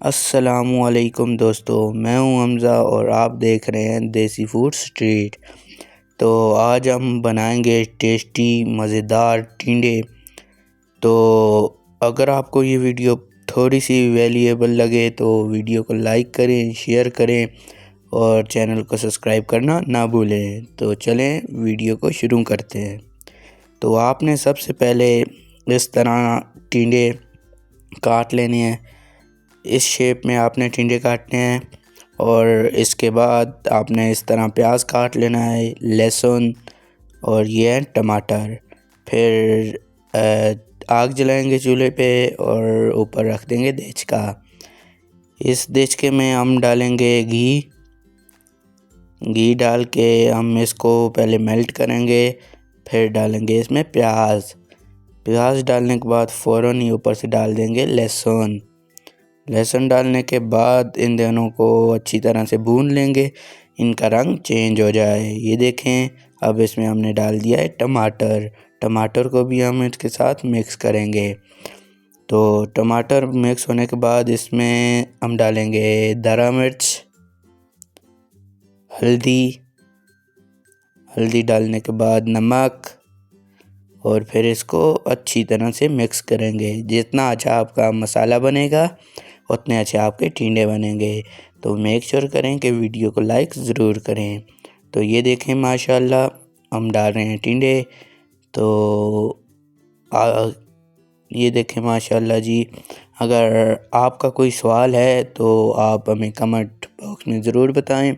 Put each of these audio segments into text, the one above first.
अस्सलामुअलैकुम दोस्तों, मैं हूं हमज़ा और आप देख रहे हैं देसी फूड स्ट्रीट। तो आज हम बनाएंगे टेस्टी मज़ेदार टिंडे। तो अगर आपको ये वीडियो थोड़ी सी वैल्यूएबल लगे तो वीडियो को लाइक करें, शेयर करें और चैनल को सब्सक्राइब करना ना भूलें। तो चलें वीडियो को शुरू करते हैं। तो आपने सबसे पहले इस तरह टिंडे काट लेने हैं। इस शेप में आपने टिंडे काटने हैं और इसके बाद आपने इस तरह प्याज काट लेना है, लहसुन और ये है टमाटर। फिर आग जलाएंगे चूल्हे पे और ऊपर रख देंगे देचका। इस देचके में हम डालेंगे घी डाल के हम इसको पहले मेल्ट करेंगे। फिर डालेंगे इसमें प्याज डालने के बाद फ़ौरन ही ऊपर से डाल देंगे लहसुन डालने के बाद इन दोनों को अच्छी तरह से भून लेंगे, इनका रंग चेंज हो जाए। ये देखें, अब इसमें हमने डाल दिया है टमाटर को भी हम इसके साथ मिक्स करेंगे। तो टमाटर मिक्स होने के बाद इसमें हम डालेंगे हरा मिर्च, हल्दी डालने के बाद नमक और फिर इसको अच्छी तरह से मिक्स करेंगे। जितना अच्छा आपका मसाला बनेगा उतने अच्छे आपके टिंडे बनेंगे। तो मेक श्योर करें कि वीडियो को लाइक ज़रूर करें। तो ये देखें, माशाल्लाह हम डाल रहे हैं टिंडे। तो ये देखें माशाल्लाह जी। अगर आपका कोई सवाल है तो आप हमें कमेंट बॉक्स में ज़रूर बताएं,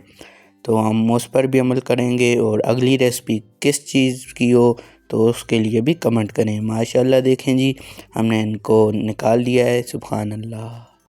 तो हम उस पर भी अमल करेंगे। और अगली रेसिपी किस चीज़ की हो तो उसके लिए भी कमेंट करें। माशाल्लाह देखें जी, हमने इनको निकाल दिया है। सुभान अल्लाह।